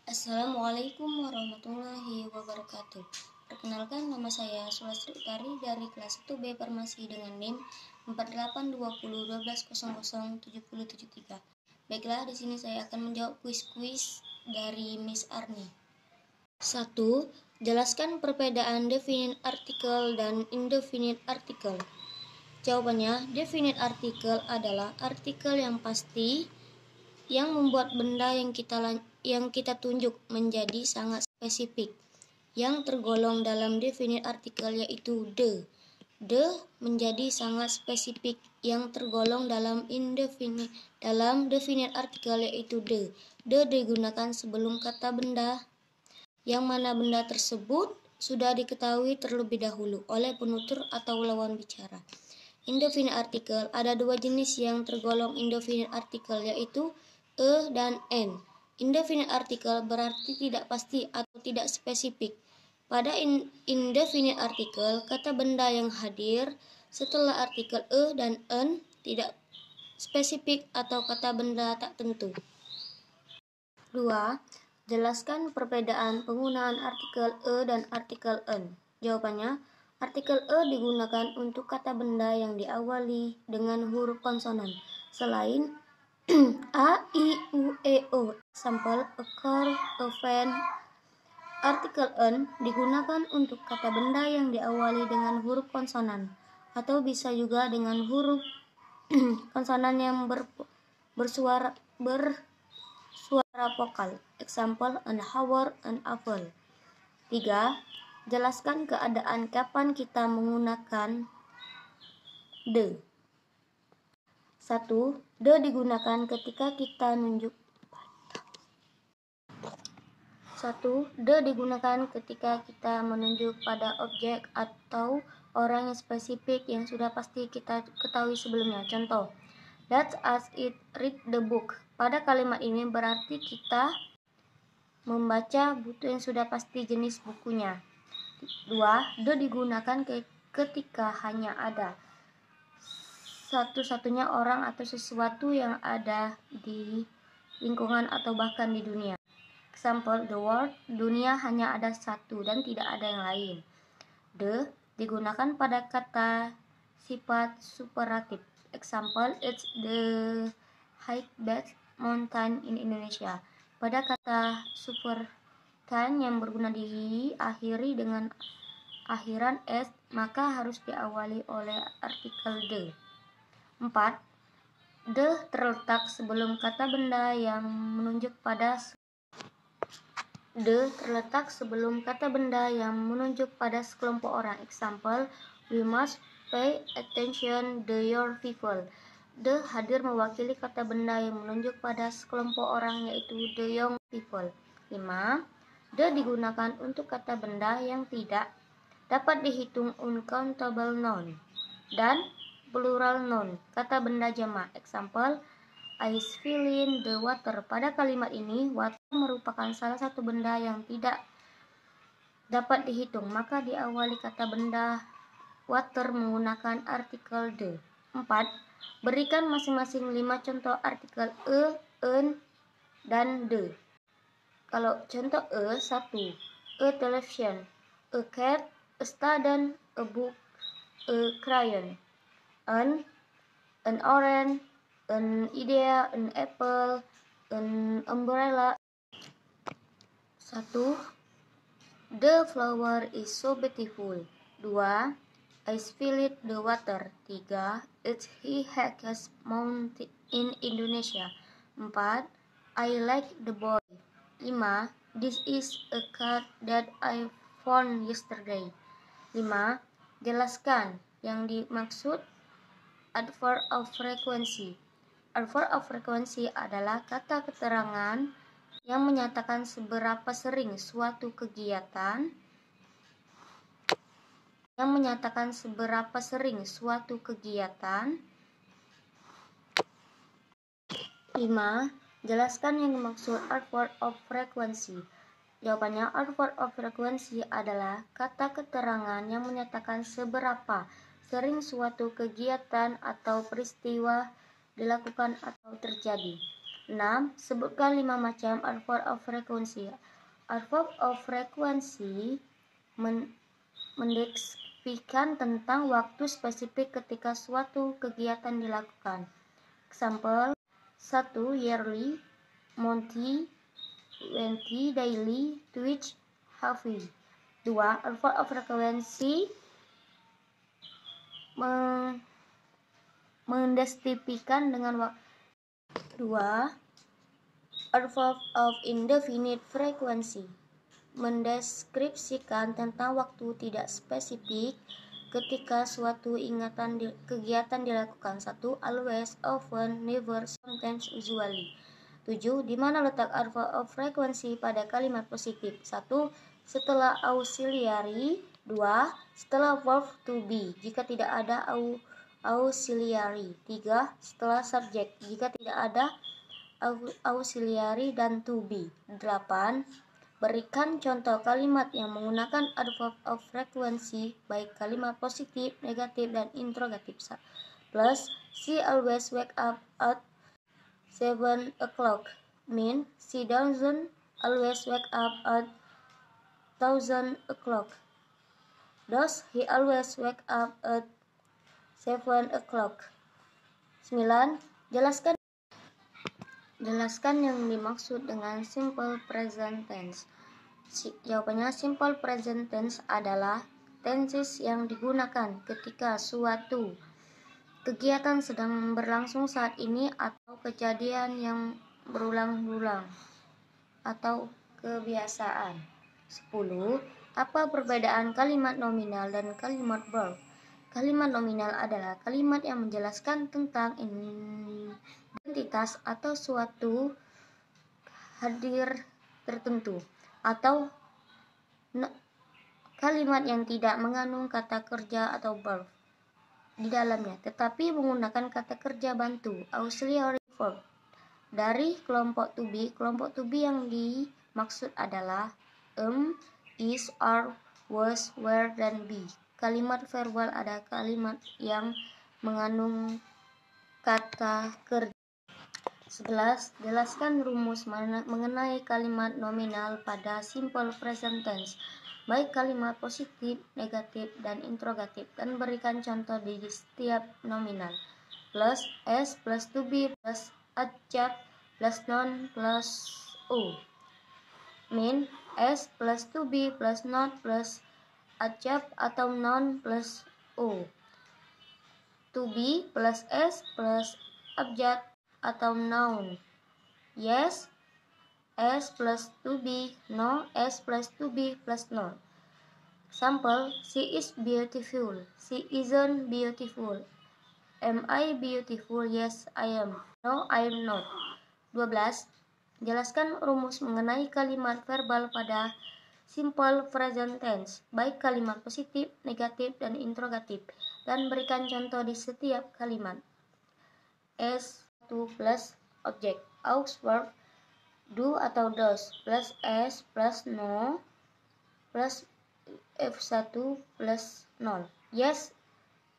Assalamualaikum warahmatullahi wabarakatuh. Perkenalkan, nama saya Sulastri Utari dari kelas 1B Farmasi dengan NIM 482012007073. Baiklah, di sini saya akan menjawab kuis-kuis dari Miss Arni. 1. Jelaskan perbedaan definite artikel dan indefinite artikel. Jawabannya, definite artikel adalah artikel yang pasti yang membuat benda yang kita tunjuk menjadi sangat spesifik. Yang tergolong dalam definite artikel yaitu the. The menjadi sangat spesifik. Yang tergolong dalam definite artikel yaitu the. The digunakan sebelum kata benda, yang mana benda tersebut sudah diketahui terlebih dahulu oleh penutur atau lawan bicara. Indefinite artikel, ada dua jenis yang tergolong indefinite artikel yaitu dan n. Indefinite artikel berarti tidak pasti atau tidak spesifik. Pada indefinite artikel, kata benda yang hadir setelah artikel dan n tidak spesifik atau kata benda tak tentu. 2. Jelaskan perbedaan penggunaan artikel dan artikel n. Jawabannya, artikel digunakan untuk kata benda yang diawali dengan huruf konsonan selain a, i, u, e, o. Example, a car, a fan. Artikel n digunakan untuk kata benda yang diawali dengan huruf konsonan atau bisa juga dengan huruf konsonan yang bersuara vokal. Example, an hour, an apple. 3. Jelaskan keadaan kapan kita menggunakan the. 1. The digunakan ketika kita menunjuk pada objek atau orang yang spesifik yang sudah pasti kita ketahui sebelumnya. Contoh, let us read the book. Pada kalimat ini berarti kita membaca buku yang sudah pasti jenis bukunya. 2. The digunakan ketika hanya ada satu-satunya orang atau sesuatu yang ada di lingkungan atau bahkan di dunia. Example, the world, dunia hanya ada satu dan tidak ada yang lain. The digunakan pada kata sifat superatif. Example, it's the highest mountain in Indonesia. Pada kata superlatif yang berguna diakhiri dengan akhiran s, maka harus diawali oleh artikel the. 4. The terletak sebelum kata benda yang menunjuk pada sekelompok orang. Example, we must pay attention to your people. The hadir mewakili kata benda yang menunjuk pada sekelompok orang yaitu the young people. 5. The digunakan untuk kata benda yang tidak dapat dihitung uncountable noun dan plural noun, kata benda jamak. Example, I spill in the water. Pada kalimat ini, water merupakan salah satu benda yang tidak dapat dihitung, maka diawali kata benda water menggunakan artikel the. 4. Berikan masing-masing 5 contoh artikel en, dan the. Kalau contoh 1. A television, a cat, a student, a book, a crayon. An orange, an idea, an apple, an umbrella. 1. The flower is so beautiful. 2. I spilled the water. 3. It's the highest mountain in Indonesia. 4. I like the boy. 5. This is a card that I found yesterday. 5. Jelaskan yang dimaksud adverb of frequency. Adverb of frequency adalah kata keterangan yang menyatakan seberapa sering suatu kegiatan 5. Jelaskan yang dimaksud adverb of frequency. Jawabannya, adverb of frequency adalah kata keterangan yang menyatakan seberapa sering suatu kegiatan atau peristiwa dilakukan atau terjadi. 6. Sebutkan 5 macam adverb of frequency. Adverb of frequency mendeskripsikan tentang waktu spesifik ketika suatu kegiatan dilakukan. Example: 1. Yearly, monthly, weekly, daily, weekly, halfly. 2. Adverb of frequency mendeskripsikan dengan waktu. 2. Adverb of indefinite frequency mendeskripsikan tentang waktu tidak spesifik ketika suatu kegiatan dilakukan. 1. Always, often, never, sometimes, usually. 7. Di mana letak adverb of frequency pada kalimat positif? 1. Setelah auxiliary. 2. Setelah verb to be jika tidak ada auxiliary. 3. Setelah subject jika tidak ada auxiliary dan to be. 8. Berikan contoh kalimat yang menggunakan adverb of frequency, baik kalimat positif, negatif, dan interrogatif. Plus, she always wake up at 7 o'clock. Mean, she doesn't always wake up at 1000 o'clock. Does he always wake up at 7 o'clock? 9. Jelaskan yang dimaksud dengan simple present tense. Jawabannya, simple present tense adalah tenses yang digunakan ketika suatu kegiatan sedang berlangsung saat ini atau kejadian yang berulang-ulang atau kebiasaan. 10. Apa perbedaan kalimat nominal dan kalimat verb? Kalimat nominal adalah kalimat yang menjelaskan tentang identitas atau suatu hadir tertentu, atau kalimat yang tidak mengandung kata kerja atau verb di dalamnya, tetapi menggunakan kata kerja bantu, auxiliary verb. Dari kelompok to be yang dimaksud adalah is, are, was, were, dan be. Kalimat verbal ada kalimat yang mengandung kata kerja. 11. Jelaskan rumus mengenai kalimat nominal pada simple present tense, baik kalimat positif, negatif, dan interrogatif, dan berikan contoh di setiap nominal. Plus s plus to be plus adjective plus noun plus o. Mean, s plus to be plus not plus adjective atau noun plus o. To be plus s plus adjective atau noun. Yes, s plus to be. No, s plus to be plus noun. Example: she is beautiful. She isn't beautiful. Am I beautiful? Yes, I am. No, I am not. 12. Jelaskan rumus mengenai kalimat verbal pada simple present tense, baik kalimat positif, negatif, dan interrogatif, dan berikan contoh di setiap kalimat. S1 plus object, aux verb, do atau does, plus s plus no, plus F1 plus noun. Yes,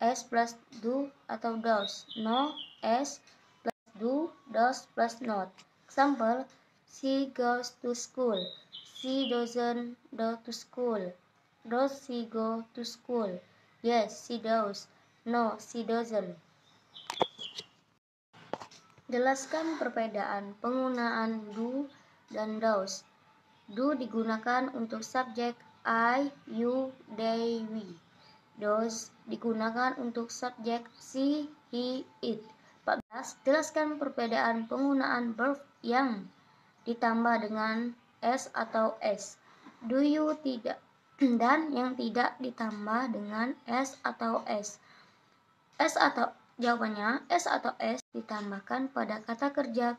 s plus do atau does. No, s plus do, does plus not. Example: she goes to school. She doesn't go to school. Does she go to school? Yes, she does. No, she doesn't. Jelaskan perbedaan penggunaan do dan does. Do digunakan untuk subjek I, you, they, we. Does digunakan untuk subjek she, he, it. 14. Jelaskan perbedaan penggunaan verb yang ditambah dengan s atau s. Do you tidak dan yang tidak ditambah dengan s atau s. Jawabannya, s atau s ditambahkan pada kata kerja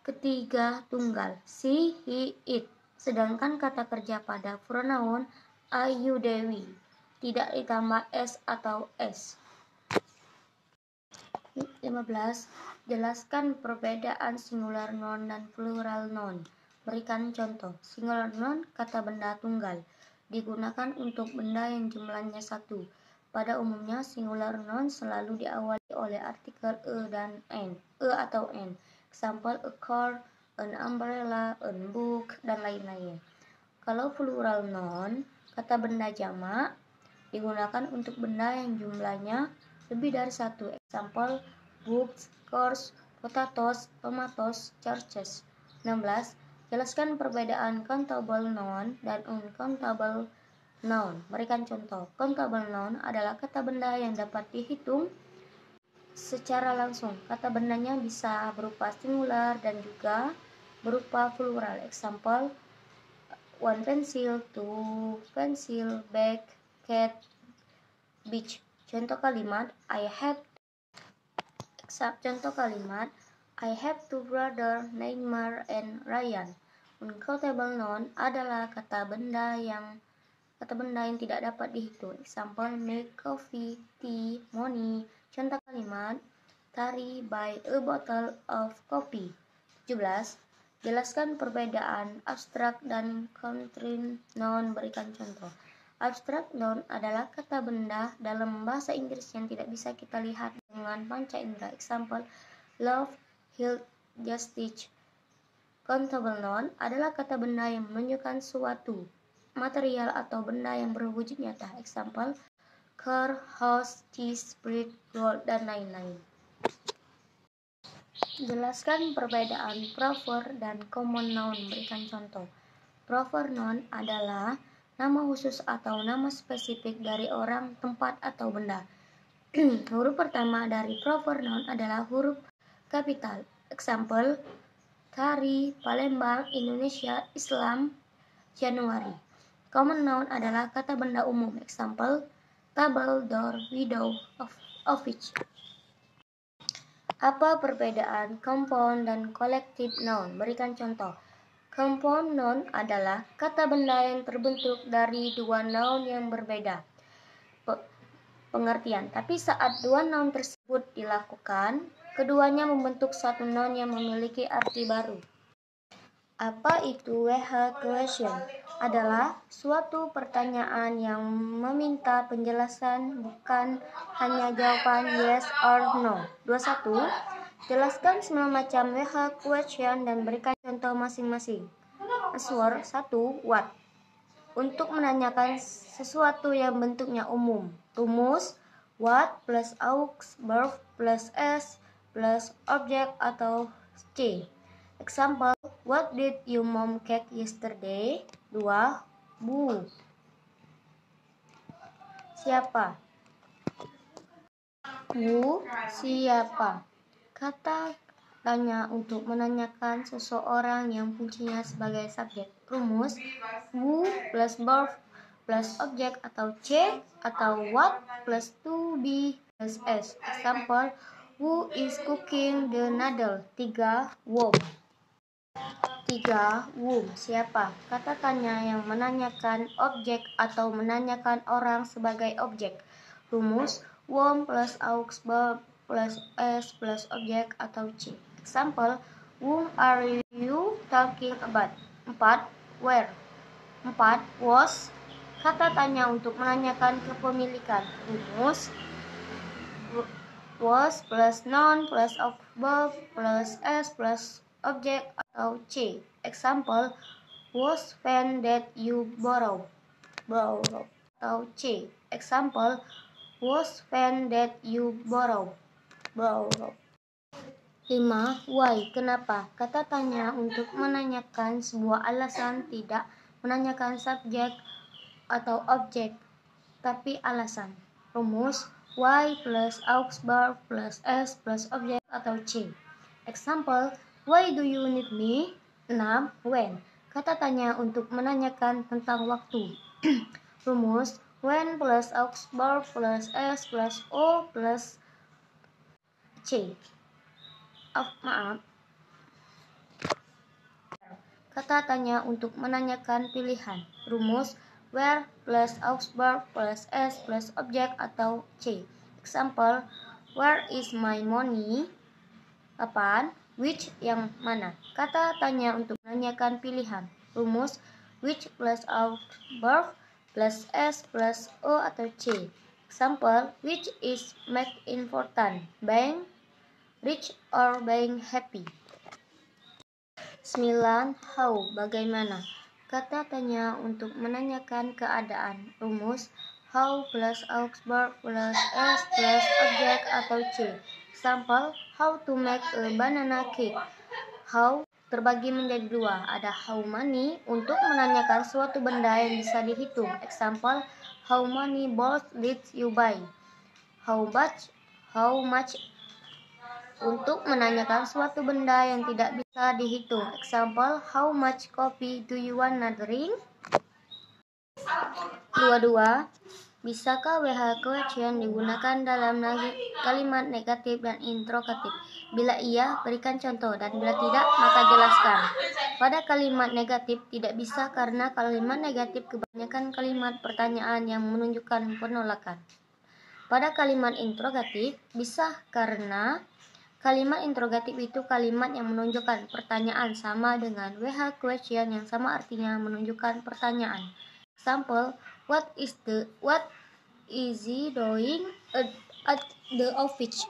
ketiga tunggal she, he, it. Sedangkan kata kerja pada pronoun I, you, they, we tidak ditambah s atau s. 15. Jelaskan perbedaan singular noun dan plural noun. Berikan contoh. Singular noun, kata benda tunggal, digunakan untuk benda yang jumlahnya 1. Pada umumnya, singular noun selalu diawali oleh artikel e dan n, e atau n. Example, a car, an umbrella, a book, dan lain-lain. Kalau plural noun, kata benda jamak, digunakan untuk benda yang jumlahnya lebih dari satu. Example, books, cars, potatoes, tomatoes, churches. 16. Jelaskan perbedaan countable noun dan uncountable noun. Berikan contoh. Countable noun adalah kata benda yang dapat dihitung secara langsung. Kata bendanya bisa berupa singular dan juga berupa plural. Example, one pencil, two pencil, bag, cat, beach. Contoh kalimat, Contoh kalimat, I have two brothers, Neymar and Ryan. Uncountable noun adalah kata benda yang tidak dapat dihitung. Example, make coffee, tea, money. Contoh kalimat, Tari buy a bottle of coffee. 17. Jelaskan perbedaan abstrak dan concrete noun. Berikan contoh. Abstrak noun adalah kata benda dalam bahasa Inggris yang tidak bisa kita lihat dengan panca indera. Example, love, health, justice. Countable noun adalah kata benda yang menunjukkan suatu material atau benda yang berwujud nyata. Example, car, house, cheese, bread, gold, dan lain-lain. Jelaskan perbedaan proper dan common noun. Berikan contoh. Proper noun adalah nama khusus atau nama spesifik dari orang, tempat, atau benda. Huruf pertama dari proper noun adalah huruf kapital. Example, Tari, Palembang, Indonesia, Islam, Januari. Common noun adalah kata benda umum. Example, table, door, window, office. Apa perbedaan compound dan collective noun? Berikan contoh. Compound noun adalah kata benda yang terbentuk dari dua noun yang berbeda pengertian. Tapi saat dua noun tersebut dilakukan, keduanya membentuk satu noun yang memiliki arti baru. Apa itu WH question? Adalah suatu pertanyaan yang meminta penjelasan, bukan hanya jawaban yes or no. 21. Jelaskan semua macam WH question dan berikan contoh masing-masing. Answer 1. What? Untuk menanyakan sesuatu yang bentuknya umum. Rumus, what plus aux, verb plus s plus object atau c. Example, what did your mom cook yesterday? 2. Who. Siapa? Who, siapa? Kata tanya untuk menanyakan seseorang yang fungsinya sebagai subjek. Rumus, who plus verb plus objek atau c, atau what plus to be plus s. Example, who is cooking the noodle? 3. Who. 3. Whom, siapa? Kata tanya yang menanyakan objek atau menanyakan orang sebagai objek. Rumus, whom plus aux, verb plus s plus objek atau c. Example, whom are you talking about? 4. Where. 4. Was. Kata tanya untuk menanyakan kepemilikan. Rumus, was plus noun plus verb plus s plus objek atau c. Example, was pen that you borrow atau c. Example, was pen that you borrow. 5. Why, kenapa? Kata tanya untuk menanyakan sebuah alasan, tidak menanyakan subjek atau objek, tapi alasan. Rumus, why plus aux, verb plus s plus objek atau c. Example, why do you need me? 6. When. Kata tanya untuk menanyakan tentang waktu. Rumus, when plus aux, verb plus s plus o plus c. Kata tanya untuk menanyakan pilihan. Rumus, where plus aux, verb plus s plus objek atau c. Example, where is my money? 8. Which, yang mana? Kata tanya untuk menanyakan pilihan. Rumus, which plus aux, verb plus s plus o atau c. Example, which is make important? Being rich or being happy? 9. How, bagaimana. Kata tanya untuk menanyakan keadaan. Rumus how plus auxverb plus s plus object atau c. Example, how to make a banana cake. How terbagi menjadi dua. Ada how many untuk menanyakan suatu benda yang bisa dihitung. Example, how many balls did you buy? How much untuk menanyakan suatu benda yang tidak bisa dihitung. Example, how much coffee do you wanna drink? 22. Bisakah WH question digunakan dalam kalimat negatif dan interrogatif? Bila iya, berikan contoh, dan bila tidak, maka jelaskan. Pada kalimat negatif tidak bisa karena kalimat negatif kebanyakan kalimat pertanyaan yang menunjukkan penolakan. Pada kalimat interrogatif bisa karena kalimat interrogatif itu kalimat yang menunjukkan pertanyaan sama dengan WH question yang sama artinya menunjukkan pertanyaan. Example, what is he doing at the office?